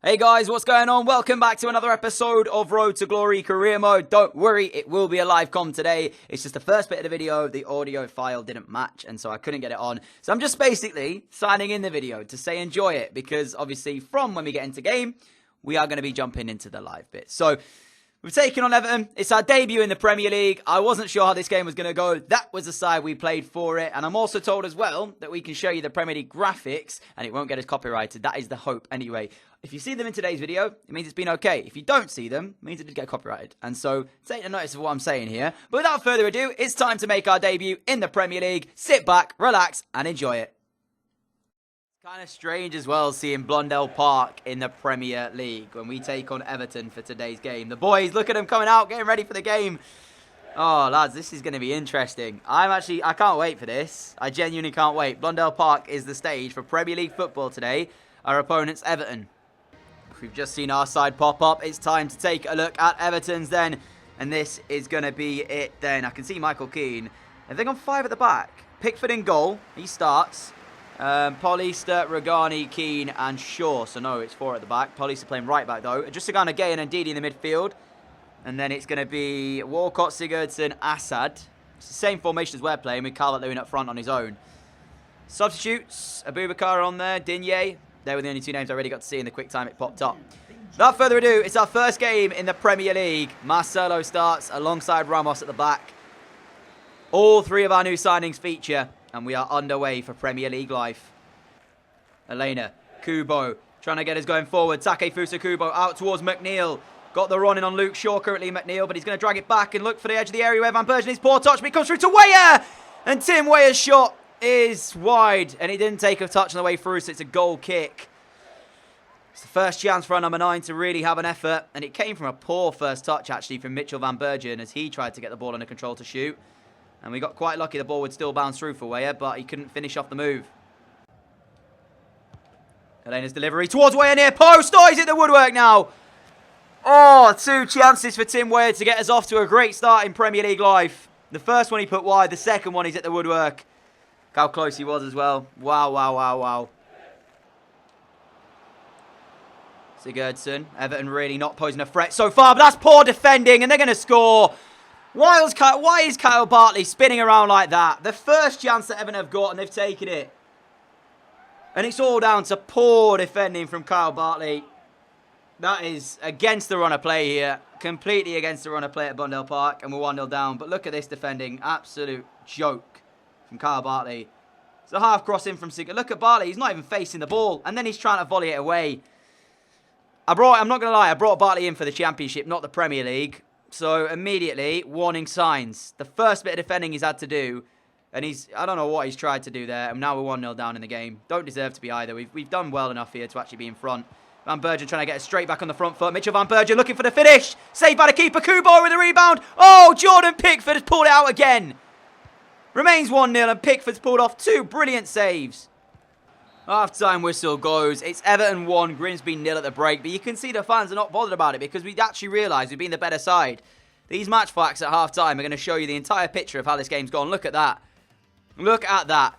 Hey guys, what's going on? Welcome back to another episode of Road to Glory Career Mode. Don't worry, it will be a live com today. It's just the first bit of the video, the audio file didn't match, and so I couldn't get it on. So I'm just basically signing in the video to say enjoy it, because obviously from when we get into game, we are going to be jumping into the live bit. So we've taken on Everton. It's our debut in the Premier League. I wasn't sure how this game was going to go. That was the side we played for it. And I'm also told as well that we can show you the Premier League graphics and it won't get us copyrighted. That is the hope anyway. If you see them in today's video, it means it's been okay. If you don't see them, it means it did get copyrighted. And so take a notice of what I'm saying here. But without further ado, it's time to make our debut in the Premier League. Sit back, relax, and enjoy it. Kind of strange as well seeing Blundell Park in the Premier League when we take on Everton for today's game. The boys, look at them coming out, getting ready for the game. Oh, lads, this is going to be interesting. I can't wait for this. I genuinely can't wait. Blundell Park is the stage for Premier League football today. Our opponent's Everton. We've just seen our side pop up. It's time to take a look at Everton's then. And this is going to be it then. I can see Michael Keane. Have they gone 5 at the back? Pickford in goal. He starts. Paulista, Regani, Keane and Shaw. So no, it's 4 at the back. Paulista playing right back though. Just Sagana, Gay and Ndidi in the midfield. And then it's going to be Walcott, Sigurdsson, Assad. It's the same formation as we're playing with Calvert-Lewin up front on his own. Substitutes, Abubakar on there, Digne. They were the only 2 names I already got to see in the quick time it popped up. Without further ado, it's our first game in the Premier League. Marcelo starts alongside Ramos at the back. All 3 of our new signings feature. And we are underway for Premier League life. Elena, Kubo, trying to get us going forward. Takefusa Kubo out towards McNeil. Got the run in on Luke Shaw, currently McNeil, but he's going to drag it back and look for the edge of the area where Van Persie is poor touch, but he comes through to Weyer! And Tim Weyer's shot is wide, and he didn't take a touch on the way through, so it's a goal kick. It's the first chance for our number 9 to really have an effort, and it came from a poor first touch, actually, from Mitchell Van Bergen as he tried to get the ball under control to shoot. And we got quite lucky the ball would still bounce through for Weyer, but he couldn't finish off the move. Elena's delivery towards Weyer near post. Oh, he's hit the woodwork now. Oh, 2 chances for Tim Weyer to get us off to a great start in Premier League life. The first one he put wide, the second one he's hit the woodwork. Look how close he was as well. Wow, wow, wow, wow. Sigurdsson, Everton really not posing a threat so far, but that's poor defending and they're going to score. Why is Kyle Bartley spinning around like that? The first chance that Everton have got and they've taken it. And it's all down to poor defending from Kyle Bartley. That is against the run of play here. Completely against the run of play at Blundell Park. And we're 1-0 down. But look at this defending. Absolute joke from Kyle Bartley. It's a half cross in from Sigurdsson. Look at Bartley. He's not even facing the ball. And then he's trying to volley it away. I'm not going to lie. I brought Bartley in for the Championship, not the Premier League. So, immediately, warning signs. The first bit of defending he's had to do, and I don't know what he's tried to do there, and now we're 1-0 down in the game. Don't deserve to be either. We've done well enough here to actually be in front. Van Bergen trying to get us straight back on the front foot. Mitchell Van Bergen looking for the finish. Saved by the keeper. Kubo with the rebound. Oh, Jordan Pickford has pulled it out again. Remains 1-0, and Pickford's pulled off 2 brilliant saves. Half-time whistle goes. It's Everton 1, Grimsby 0 at the break. But you can see the fans are not bothered about it because we actually realise we've been the better side. These match facts at half-time are going to show you the entire picture of how this game's gone. Look at that. Look at that.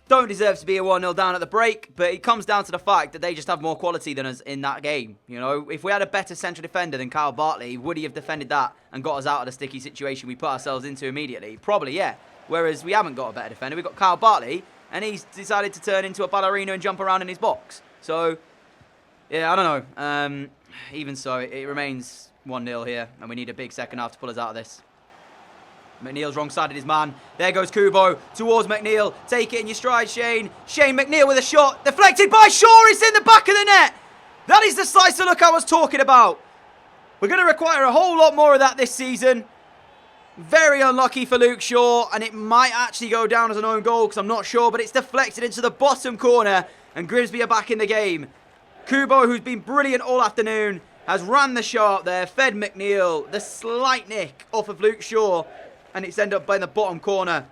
Don't deserve to be a 1-0 down at the break, but it comes down to the fact that they just have more quality than us in that game. You know, if we had a better central defender than Kyle Bartley, would he have defended that and got us out of the sticky situation we put ourselves into immediately? Probably, yeah. Whereas we haven't got a better defender. We've got Kyle Bartley, and he's decided to turn into a ballerina and jump around in his box. So, yeah, I don't know. Even so, it remains 1-0 here, and we need a big second half to pull us out of this. McNeil's wrong-sided his man. There goes Kubo towards McNeil. Take it in your stride, Shane. Shane McNeil with a shot. Deflected by Shaw. It's in the back of the net. That is the slice of luck I was talking about. We're going to require a whole lot more of that this season. Very unlucky for Luke Shaw, and it might actually go down as an own goal because I'm not sure, but it's deflected into the bottom corner, and Grimsby are back in the game. Kubo, who's been brilliant all afternoon, has ran the shot there, fed McNeil, the slight nick off of Luke Shaw, and it's ended up in the bottom corner.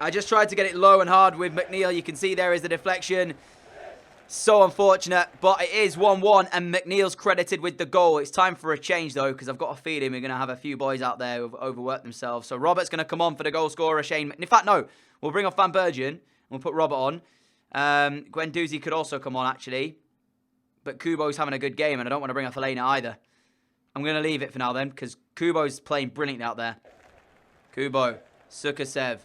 I just tried to get it low and hard with McNeil. You can see there is the deflection. So unfortunate, but it is 1-1, and McNeil's credited with the goal. It's time for a change, though, because I've got a feeling we're going to have a few boys out there who've overworked themselves. So Robert's going to come on for the goal scorer, Shane. In fact, no, we'll bring off Van Bergen. We'll put Robert on. Guendouzi could also come on, actually. But Kubo's having a good game, and I don't want to bring off Elena either. I'm going to leave it for now then, because Kubo's playing brilliantly out there. Kubo, Sukasev.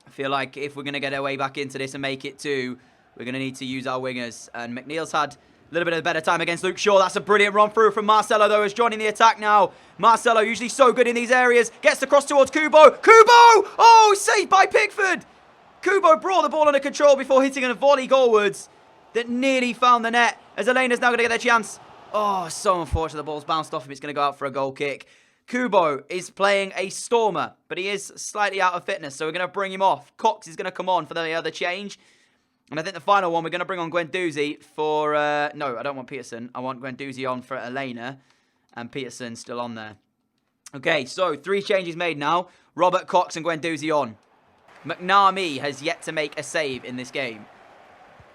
I feel like if we're going to get our way back into this and make it 2, we're going to need to use our wingers. And McNeil's had a little bit of a better time against Luke Shaw. That's a brilliant run through from Marcelo, though, who's joining the attack now. Marcelo, usually so good in these areas, gets the cross towards Kubo. Kubo! Oh, saved by Pickford. Kubo brought the ball under control before hitting a volley goalwards that nearly found the net, as Elena's now going to get their chance. Oh, so unfortunate. The ball's bounced off him. It's going to go out for a goal kick. Kubo is playing a stormer, but he is slightly out of fitness, so we're going to bring him off. Cox is going to come on for the other change. And I think the final one, we're going to bring on Guendouzi for... no, I don't want Peterson. I want Guendouzi on for Elena, and Peterson still on there. Okay, so 3 changes made now. Robert, Cox, and Guendouzi on. McNamee has yet to make a save in this game.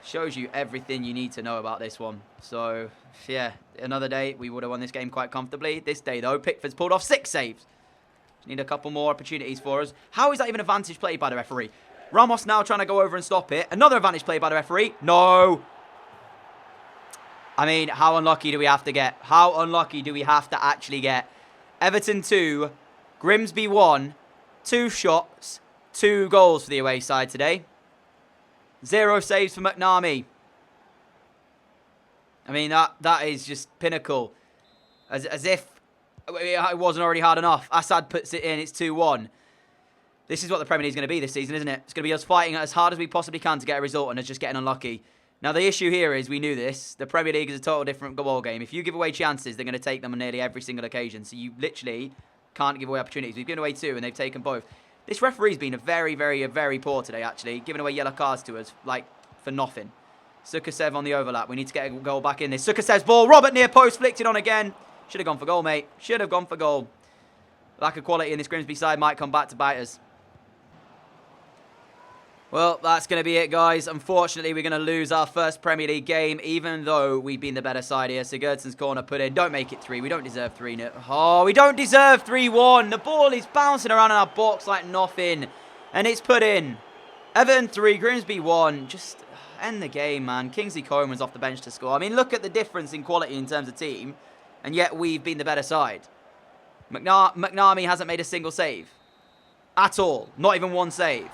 Shows you everything you need to know about this one. So, yeah, another day, we would have won this game quite comfortably. This day, though, Pickford's pulled off 6 saves. Just need a couple more opportunities for us. How is that even advantage played by the referee? Ramos now trying to go over and stop it. Another advantage played by the referee. No. I mean, how unlucky do we have to get? How unlucky do we have to actually get? Everton 2, Grimsby 1, 2 shots, 2 goals for the away side today. 0 saves for McNamee. I mean, that is just pinnacle. As if it wasn't already hard enough. Assad puts it in. It's 2-1. This is what the Premier League is going to be this season, isn't it? It's going to be us fighting as hard as we possibly can to get a result and us just getting unlucky. Now, the issue here is, we knew this, the Premier League is a total different ball game. If you give away chances, they're going to take them on nearly every single occasion. So you literally can't give away opportunities. We've given away 2 and they've taken both. This referee's been very poor today, actually. Giving away yellow cards to us, like, for nothing. Sukasev on the overlap. We need to get a goal back in this. Sukasev's ball. Robert near post. Flicked it on again. Should have gone for goal, mate. Should have gone for goal. Lack of quality in this Grimsby side might come back to bite us. Well, that's going to be it, guys. Unfortunately, we're going to lose our first Premier League game, even though we've been the better side here. Sigurdsson's corner put in. Don't make it 3. We don't deserve 3. Oh, we don't deserve 3-1. The ball is bouncing around in our box like nothing. And it's put in. Everton 3, Grimsby 1. Just end the game, man. Kingsley Coman's off the bench to score. I mean, look at the difference in quality in terms of team. And yet, we've been the better side. McNamee hasn't made a single save. At all. Not even 1 save.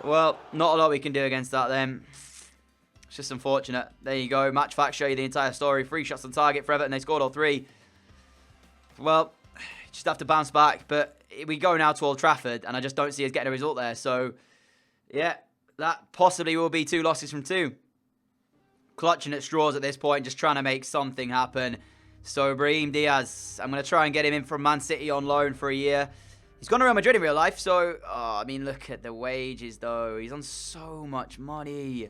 Well, not a lot we can do against that then. It's just unfortunate. There you go. Match facts show you the entire story. 3 shots on target for Everton. They scored all 3. Well, just have to bounce back. But we go now to Old Trafford, and I just don't see us getting a result there. So, yeah, that possibly will be 2 losses from 2. Clutching at straws at this point, just trying to make something happen. So, Brahim Diaz, I'm going to try and get him in from Man City on loan for a year. He's gone to Real Madrid in real life, so... Oh, I mean, look at the wages, though. He's on so much money.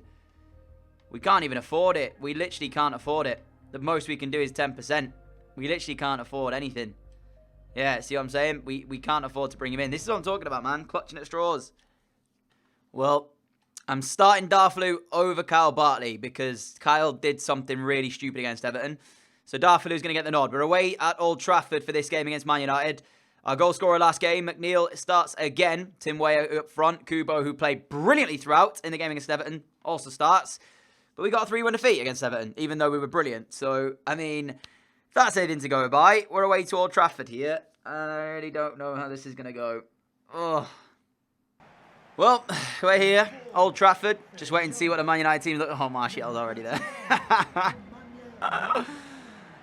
We can't even afford it. We literally can't afford it. The most we can do is 10%. We literally can't afford anything. Yeah, see what I'm saying? We can't afford to bring him in. This is what I'm talking about, man. Clutching at straws. Well, I'm starting Darflew over Kyle Bartley because Kyle did something really stupid against Everton. So Darflew's going to get the nod. We're away at Old Trafford for this game against Man United. Our goal scorer last game, McNeil, starts again. Tim Weah up front. Kubo, who played brilliantly throughout in the game against Everton, also starts. But we got a 3-1 defeat against Everton, even though we were brilliant. So, I mean, that's anything to go by. We're away to Old Trafford here. I really don't know how this is going to go. Oh. Well, we're here. Old Trafford. Just waiting to see what the Man United team look. Oh, Martial's already there.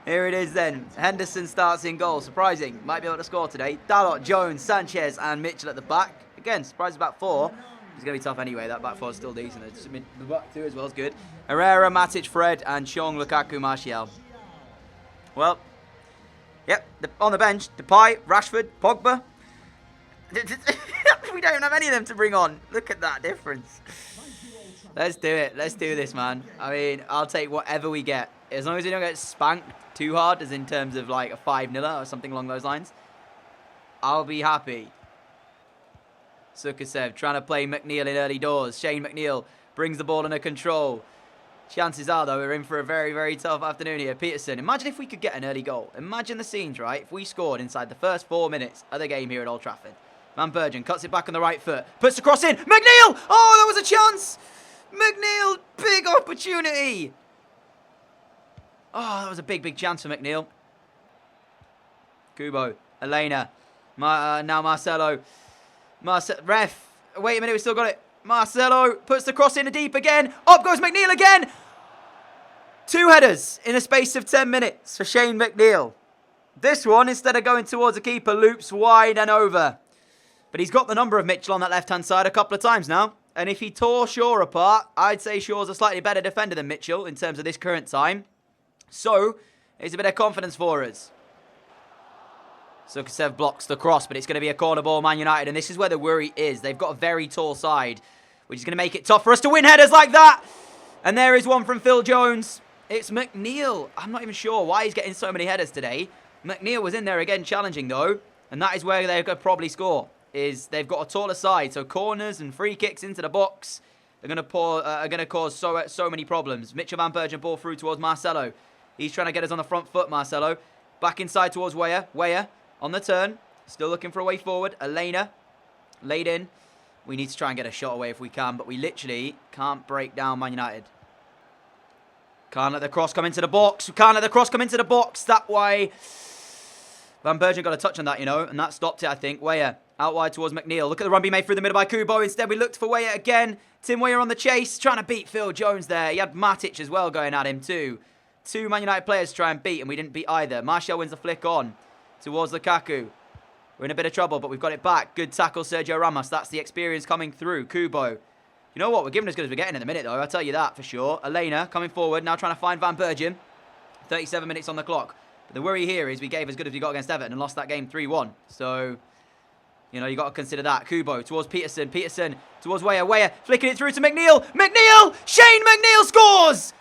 Here it is then. Henderson starts in goal. Surprising. Might be able to score today. Dalot, Jones, Sanchez, and Mitchell at the back. Again, surprised about 4. It's going to be tough anyway. That back 4 is still decent. The back 2 as well is good. Herrera, Matic, Fred, and Chong, Lukaku, Martial. Well, yep. On the bench, Depay, Rashford, Pogba. We don't have any of them to bring on. Look at that difference. Let's do it. Let's do this, man. I mean, I'll take whatever we get. As long as we don't get spanked too hard, as in terms of like a 5-0 or something along those lines, I'll be happy. Sukasev trying to play McNeil in early doors. Shane McNeil brings the ball under control. Chances are, though, we're in for a very tough afternoon here. Peterson, imagine if we could get an early goal. Imagine the scenes, right? If we scored inside the first 4 minutes of the game here at Old Trafford. Van Bergen cuts it back on the right foot. Puts the cross in. McNeil! Oh, that was a chance! McNeil, big opportunity. Oh, that was a big, big chance for McNeil. Kubo. Elena. Now Marcelo. Ref. Wait a minute, we still got it. Marcelo puts the cross in the deep again. Up goes McNeil again. 2 headers in a space of 10 minutes for Shane McNeil. This one, instead of going towards the keeper, loops wide and over. But he's got the number of Mitchell on that left-hand side a couple of times now. And if he tore Shaw apart, I'd say Shaw's a slightly better defender than Mitchell in terms of this current time. So, it's a bit of confidence for us. Sukasev blocks the cross, but it's going to be a corner ball, Man United. And this is where the worry is. They've got a very tall side, which is going to make it tough for us to win headers like that. And there is one from Phil Jones. It's McNeil. I'm not even sure why he's getting so many headers today. McNeil was in there again challenging, though. And that is where they're going to probably score. They've got a taller side. So corners and free kicks into the box are going to cause so many problems. Mitchell Van Bergen ball through towards Marcelo. He's trying to get us on the front foot, Marcelo. Back inside towards Weyer. Weyer on the turn. Still looking for a way forward. Elena. Laid in. We need to try and get a shot away if we can. But we literally can't break down Man United. Can't let the cross come into the box. We can't let the cross come into the box. That way. Van Bergen got a touch on that, you know. And that stopped it, I think. Weyer out wide towards McNeil. Look at the run being made through the middle by Kubo. Instead, we looked for Weyer again. Tim Weyer on the chase. Trying to beat Phil Jones there. He had Matic as well going at him too. 2 Man United players to try and beat, and we didn't beat either. Martial wins the flick on towards Lukaku. We're in a bit of trouble, but we've got it back. Good tackle, Sergio Ramos. That's the experience coming through. Kubo. You know what? We're giving as good as we're getting in a minute, though. I'll tell you that for sure. Elena coming forward, now trying to find Van Bergen. 37 minutes on the clock. But the worry here is we gave as good as we got against Everton and lost that game 3-1. So, you know, you got to consider that. Kubo towards Peterson. Peterson towards Weyer. Weyer flicking it through to McNeil. McNeil! Shane McNeil scores!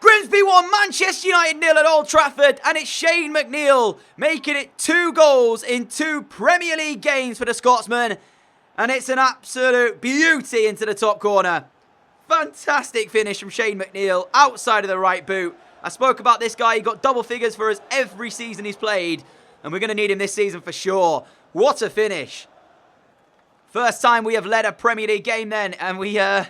Grimsby 1, Manchester United 0 at Old Trafford. And it's Shane McNeil making it 2 goals in 2 Premier League games for the Scotsman. And it's an absolute beauty into the top corner. Fantastic finish from Shane McNeil outside of the right boot. I spoke about this guy. He got double figures for us every season he's played. And we're going to need him this season for sure. What a finish. First time we have led a Premier League game then. And we are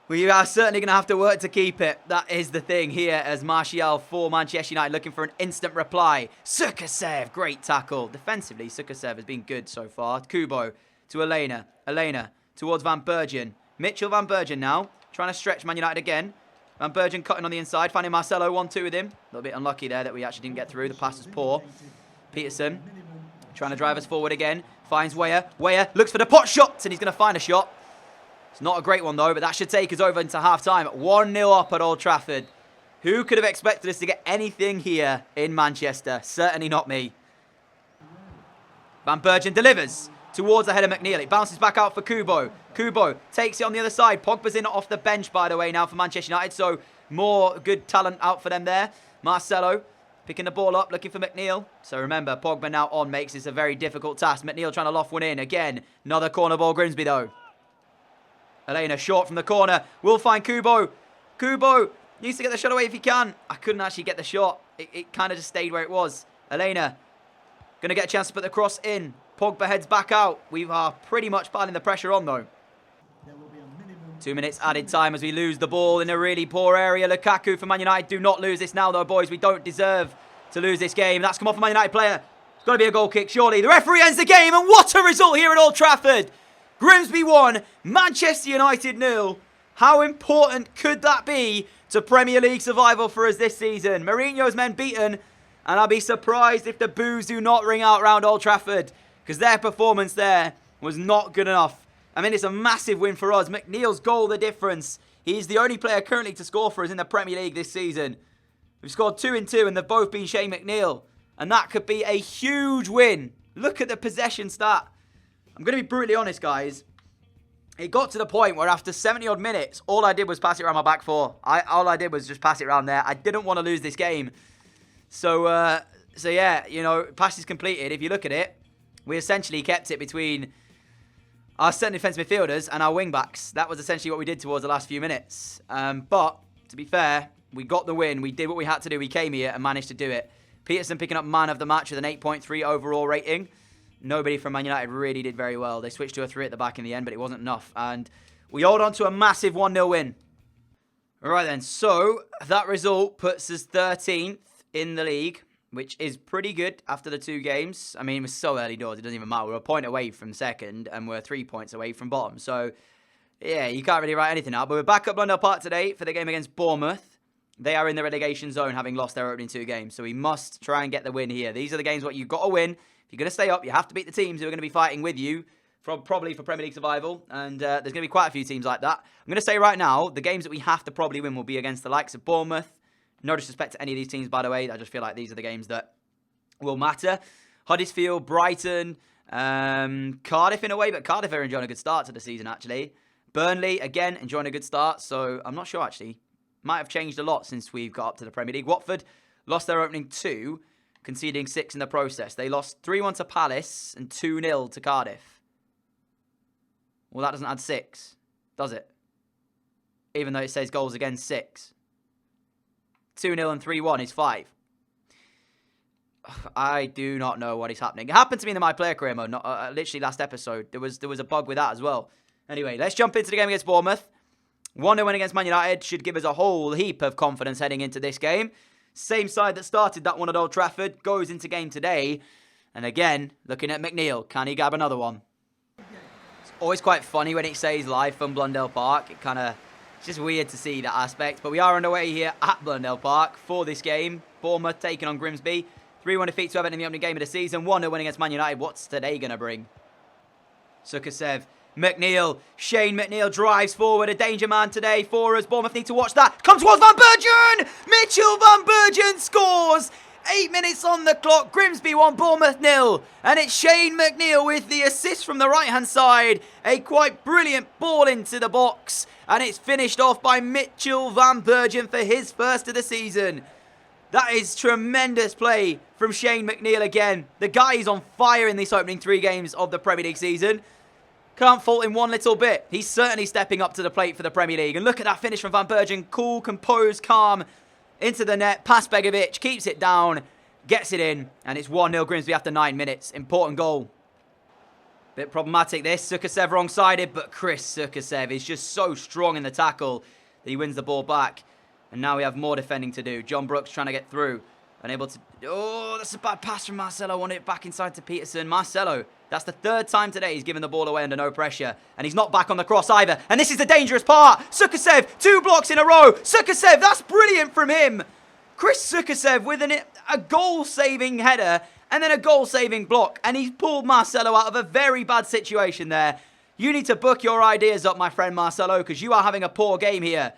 certainly going to have to work to keep it. That is the thing here as Martial for Manchester United looking for an instant reply. Sukasev, great tackle. Defensively, Sukasev has been good so far. Kubo to Elena. Elena towards Van Bergen. Mitchell Van Bergen now. Trying to stretch Man United again. Van Bergen cutting on the inside. Finding Marcelo 1-2 with him. A little bit unlucky there that we actually didn't get through. The pass was poor. Peterson trying to drive us forward again. Finds Weyer. Weyer looks for the pot shots and he's going to find a shot. It's not a great one though, but that should take us over into half-time. 1-0 up at Old Trafford. Who could have expected us to get anything here in Manchester? Certainly not me. Van Bergen delivers towards the head of McNeil. It bounces back out for Kubo. Kubo takes it on the other side. Pogba's in off the bench, by the way, now for Manchester United. So more good talent out for them there. Marcelo picking the ball up, looking for McNeil. So remember, Pogba now on makes this a very difficult task. McNeil trying to loft one in. Again, another corner ball, Grimsby though. Elena short from the corner. Will find Kubo. Kubo needs to get the shot away if he can. I couldn't actually get the shot. It kind of just stayed where it was. Elena going to get a chance to put the cross in. Pogba heads back out. We are pretty much piling the pressure on though. 2 minutes added time as we lose the ball in a really poor area. Lukaku for Man United. Do not lose this now though, boys. We don't deserve to lose this game. That's come off a Man United player. It's got to be a goal kick, surely. The referee ends the game, and what a result here at Old Trafford. Grimsby 1, Manchester United 0. How important could that be to Premier League survival for us this season? Mourinho's men beaten, and I'll be surprised if the boos do not ring out round Old Trafford, because their performance there was not good enough. I mean, it's a massive win for us. McNeil's goal, the difference. He's the only player currently to score for us in the Premier League this season. We've scored 2 and 2, and they've both been Shane McNeil. And that could be a huge win. Look at the possession stat. I'm going to be brutally honest, guys. It got to the point where after 70-odd minutes, all I did was pass it around my back four. All I did was just pass it around there. I didn't want to lose this game. So yeah, you know, passes completed. If you look at it, we essentially kept it between our centre defence midfielders and our wing-backs. That was essentially what we did towards the last few minutes. But, to be fair, we got the win. We did what we had to do. We came here and managed to do it. Peterson picking up man of the match with an 8.3 overall rating. Nobody from Man United really did very well. They switched to a 3 at the back in the end, but it wasn't enough. And we hold on to a massive 1-0 win. Right then, so that result puts us 13th in the league, which is pretty good after the 2 games. I mean, it was so early doors, it doesn't even matter. We're a point away from second, and we're 3 points away from bottom. So, yeah, you can't really write anything out. But we're back at Blundell Park today for the game against Bournemouth. They are in the relegation zone, having lost their opening 2 games. So we must try and get the win here. These are the games what you've got to win. If you're going to stay up, you have to beat the teams who are going to be fighting with you, probably for Premier League survival. And there's going to be quite a few teams like that. I'm going to say right now, the games that we have to probably win will be against the likes of Bournemouth. No disrespect to any of these teams, by the way. I just feel like these are the games that will matter. Huddersfield, Brighton, Cardiff in a way, but Cardiff are enjoying a good start to the season, actually. Burnley, again, enjoying a good start. So I'm not sure, actually. Might have changed a lot since we've got up to the Premier League. Watford lost their opening 2, conceding 6 in the process. They lost 3-1 to Palace and 2-0 to Cardiff. Well, that doesn't add 6, does it? Even though it says goals against 6. 2-0 and 3-1 is 5. I do not know what is happening. It happened to me in the My Player career mode, literally last episode. There was a bug with that as well. Anyway, let's jump into the game against Bournemouth. 1-0 win against Man United should give us a whole heap of confidence heading into this game. Same side that started that one at Old Trafford goes into game today. And again, looking at McNeil. Can he grab another one? It's always quite funny when it says live from Blundell Park. It's just weird to see that aspect. But we are underway here at Blundell Park for this game. Bournemouth taking on Grimsby. 3-1 defeat to Everton in the opening game of the season. 1-0 win against Man United. What's today going to bring? Sukasev. McNeil, Shane McNeil drives forward, a danger man today for us. Bournemouth need to watch that. Come towards Van Bergen! Mitchell Van Bergen scores! 8 minutes on the clock, Grimsby 1, Bournemouth 0. And it's Shane McNeil with the assist from the right-hand side. A quite brilliant ball into the box. And it's finished off by Mitchell Van Bergen for his first of the season. That is tremendous play from Shane McNeil again. The guy is on fire in these opening 3 games of the Premier League season. Can't fault him one little bit. He's certainly stepping up to the plate for the Premier League. And look at that finish from Van Bergen. Cool, composed, calm. Into the net. Past Begovic. Keeps it down. Gets it in. And it's 1-0 Grimsby after 9 minutes. Important goal. Bit problematic this. Sukasev wrong-sided. But Chris Sukasev is just so strong in the tackle that he wins the ball back. And now we have more defending to do. John Brooks trying to get through. Unable to... Oh, that's a bad pass from Marcelo. Want it back inside to Peterson. Marcelo... That's the 3rd time today he's given the ball away under no pressure. And he's not back on the cross either. And this is the dangerous part. Sukasev, 2 blocks in a row. Sukasev, that's brilliant from him. Chris Sukasev with a goal-saving header and then a goal-saving block. And he's pulled Marcelo out of a very bad situation there. You need to book your ideas up, my friend Marcelo, because you are having a poor game here.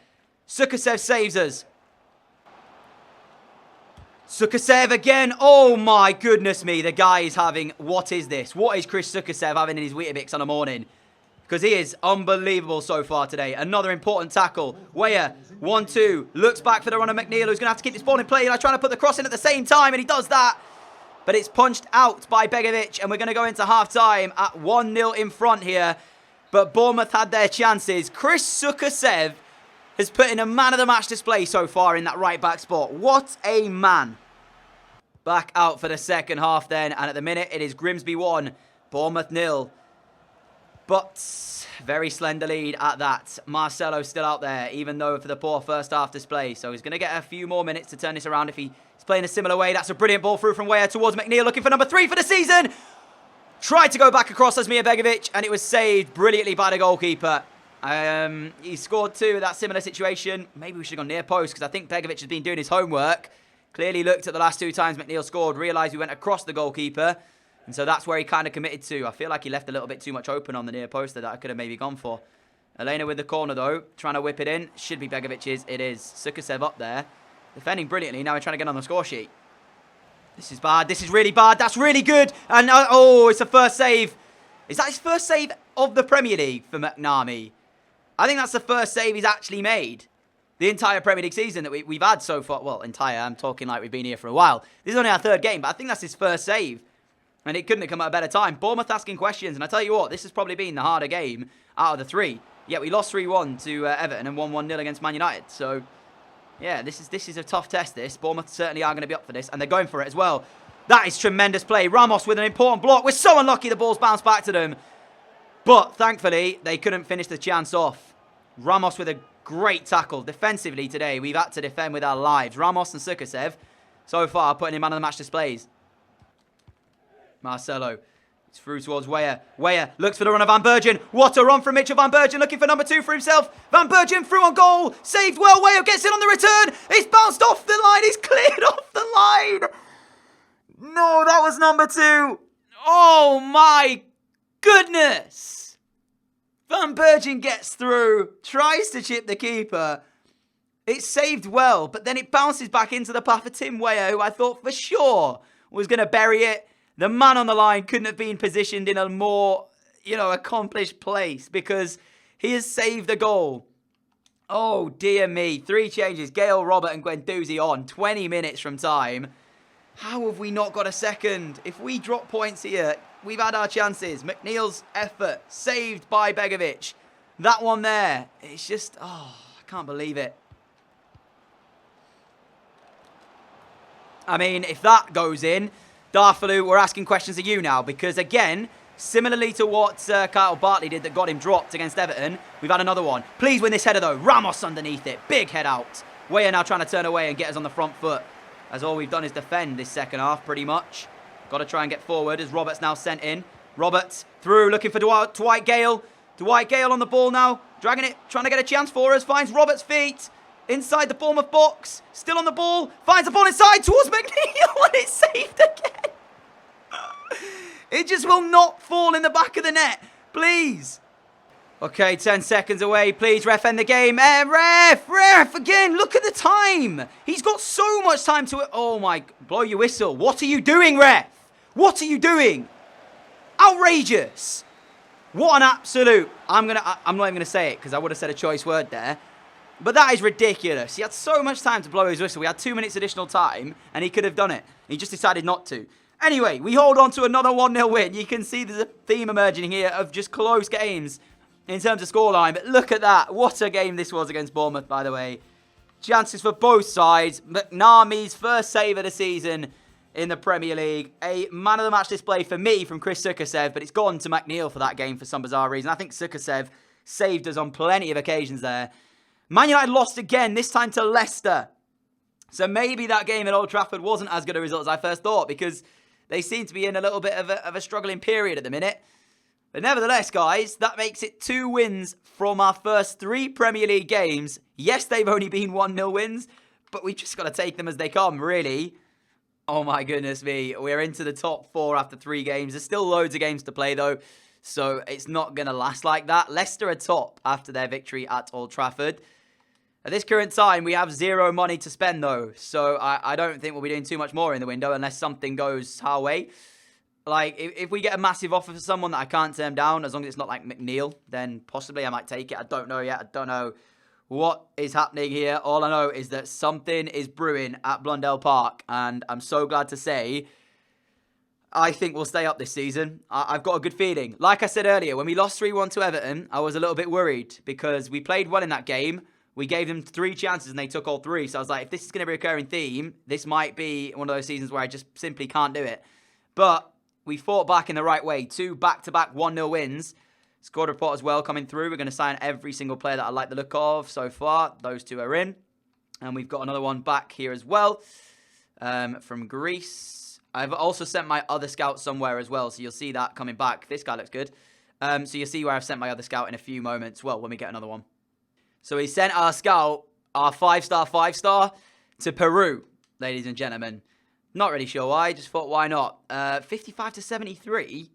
Sukasev saves us. Sukasev again. Oh my goodness me. The guy is having... What is this? What is Chris Sukasev having in his Weetabix on a morning? Because he is unbelievable so far today. Another important tackle. Weyer, 1-2. Looks back for the run of McNeil, who's going to have to keep this ball in play. Like trying to put the cross in at the same time, and he does that. But it's punched out by Begovic, and we're going to go into half-time at 1-0 in front here. But Bournemouth had their chances. Chris Sukasev has put in a man-of-the-match display so far in that right-back spot. What a man. Back out for the second half then. And at the minute, it is Grimsby 1, Bournemouth 0. But very slender lead at that. Marcelo still out there, even though for the poor first half display. So he's going to get a few more minutes to turn this around if he's playing a similar way. That's a brilliant ball through from Weyer towards McNeil, looking for number 3 for the season. Tried to go back across as Mia Begovic, and it was saved brilliantly by the goalkeeper. He scored 2 in that similar situation. Maybe we should have gone near post, because I think Begovic has been doing his homework. Clearly looked at the last 2 times McNeil scored, realised we went across the goalkeeper. And so that's where he kind of committed to. I feel like he left a little bit too much open on the near post that I could have maybe gone for. Elena with the corner though, trying to whip it in. Should be Begovic's. It is. Sukasev up there. Defending brilliantly. Now we're trying to get on the score sheet. This is bad. This is really bad. That's really good. And oh, it's a first save. Is that his first save of the Premier League for McNamee? I think that's the first save he's actually made. The entire Premier League season that we've had so far. Well, entire. I'm talking like we've been here for a while. This is only our 3rd game, but I think that's his first save. And it couldn't have come at a better time. Bournemouth asking questions. And I tell you what, this has probably been the harder game out of the 3. Yet we lost 3-1 to Everton and won 1-0 against Man United. So, yeah, this is a tough test, this. Bournemouth certainly are going to be up for this. And they're going for it as well. That is tremendous play. Ramos with an important block. We're so unlucky the ball's bounced back to them. But, thankfully, they couldn't finish the chance off. Ramos with a Great tackle. Defensively today, we've had to defend with our lives. Ramos and Sukasev, so far, putting in man of the match displays. Marcelo. It's through towards Weyer. Weyer looks for the run of Van Bergen. What a run from Mitchell Van Bergen, looking for number 2 for himself. Van Bergen through on goal. Saved well. Weyer gets it on the return. It's bounced off the line. He's cleared off the line. No, that was number 2. Oh, my goodness. Van Bergen gets through. Tries to chip the keeper. It's saved well, but then it bounces back into the path of Tim Weyer, who I thought for sure was going to bury it. The man on the line couldn't have been positioned in a more, accomplished place because he has saved the goal. Oh, dear me. 3 changes. Gale, Robert and Guendouzi on. 20 minutes from time. How have we not got a second? If we drop points here, we've had our chances. McNeil's effort. Saved by Begovic. That one there. It's just, I can't believe it. I mean, if that goes in, Darfalu, we're asking questions of you now because, again, similarly to what Kyle Bartley did that got him dropped against Everton, we've had another one. Please win this header, though. Ramos underneath it. Big head out. Weyer now trying to turn away and get us on the front foot, as all we've done is defend this second half, pretty much. Got to try and get forward as Roberts now sent in. Roberts through, looking for Dwight Gale. Dwight Gale on the ball now, dragging it, trying to get a chance for us. Finds Roberts' feet. Inside the Bournemouth box. Still on the ball. Finds the ball inside towards McNeil. And it's saved again. It just will not fall in the back of the net. Please. Okay, 10 seconds away. Please, ref, end the game. Ref, again. Look at the time. He's got so much time to... Oh, my... Blow your whistle. What are you doing, ref? What are you doing? Outrageous. What an absolute... I'm not even going to say it because I would have said a choice word there. But that is ridiculous. He had so much time to blow his whistle. We had 2 minutes additional time, and he could have done it. He just decided not to. Anyway, we hold on to another 1-0 win. You can see there's a theme emerging here of just close games in terms of scoreline. But look at that. What a game this was against Bournemouth, by the way. Chances for both sides. McNami's first save of the season in the Premier League. A man-of-the-match display for me from Chris Sukasev, but it's gone to McNeil for that game for some bizarre reason. I think Sukasev saved us on plenty of occasions there. Man United lost again, this time to Leicester. So maybe that game at Old Trafford wasn't as good a result as I first thought because they seem to be in a little bit of a struggling period at the minute. But nevertheless, guys, that makes it 2 wins from our first 3 Premier League games. Yes, they've only been 1-0 wins, but we've just got to take them as they come, really. Oh my goodness me, we're into the top 4 after 3 games. There's still loads of games to play though, so it's not going to last like that. Leicester are top after their victory at Old Trafford. At this current time, we have 0 money to spend, though. So I don't think we'll be doing too much more in the window unless something goes our way. Like, if we get a massive offer for someone that I can't turn down, as long as it's not like McNeil, then possibly I might take it. I don't know yet. I don't know what is happening here. All I know is that something is brewing at Blundell Park. And I'm so glad to say, I think we'll stay up this season. I've got a good feeling. Like I said earlier, when we lost 3-1 to Everton, I was a little bit worried because we played well in that game. We gave them 3 chances and they took all 3. So I was like, if this is going to be a recurring theme, this might be one of those seasons where I just simply can't do it. But we fought back in the right way. 2 back-to-back 1-0 wins. Squad report as well coming through. We're going to sign every single player that I like the look of so far. Those 2 are in. And we've got another one back here as well from Greece. I've also sent my other scout somewhere as well. So you'll see that coming back. This guy looks good. So you'll see where I've sent my other scout in a few moments. Well, when we get another one. So he sent our scout, our 5-star, to Peru, ladies and gentlemen. Not really sure why, just thought why not. 55 to 73.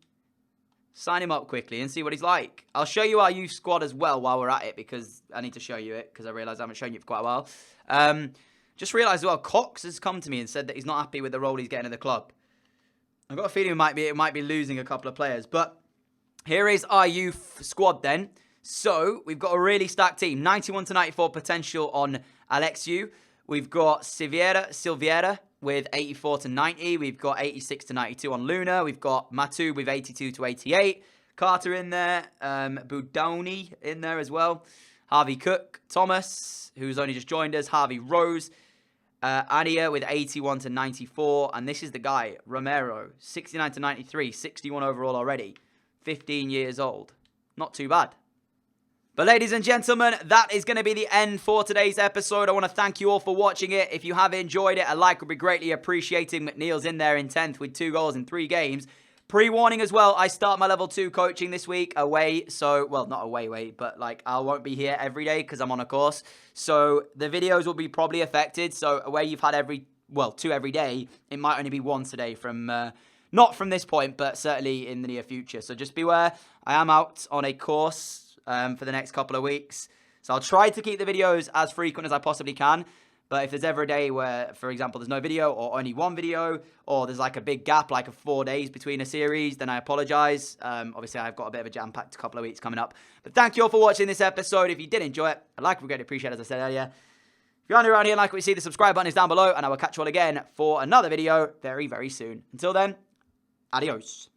Sign him up quickly and see what he's like. I'll show you our youth squad as well while we're at it because I need to show you it because I realise I haven't shown you it for quite a while. Just realised as well, Cox has come to me and said that he's not happy with the role he's getting in the club. I've got a feeling it might be losing a couple of players. But here is our youth squad then. So, we've got a really stacked team. 91 to 94 potential on Alexiou. We've got Silveira with 84 to 90. We've got 86 to 92 on Luna. We've got Matu with 82 to 88. Carter in there. Budoni in there as well. Harvey Cook. Thomas, who's only just joined us. Harvey Rose. Ania with 81 to 94. And this is the guy, Romero. 69 to 93. 61 overall already. 15 years old. Not too bad. But ladies and gentlemen, that is going to be the end for today's episode. I want to thank you all for watching it. If you have enjoyed it, a like would be greatly appreciated. McNeil's in there in 10th with 2 goals in 3 games. Pre-warning as well, I start my level 2 coaching this week away. So, well, not away, but like I won't be here every day because I'm on a course. So the videos will be probably affected. So where you've had 2 every day, it might only be once a day from... not from this point, but certainly in the near future. So just beware, I am out on a course for the next couple of weeks. So I'll try to keep the videos as frequent as I possibly can. But if there's ever a day where, for example, there's no video or only one video, or there's like a big gap, like 4 days between a series, then I apologize. Obviously, I've got a bit of a jam-packed couple of weeks coming up. But thank you all for watching this episode. If you did enjoy it, a like would be greatly appreciated, as I said earlier. If you're new around here and like what you see, the subscribe button is down below. And I will catch you all again for another video very, very soon. Until then, adios.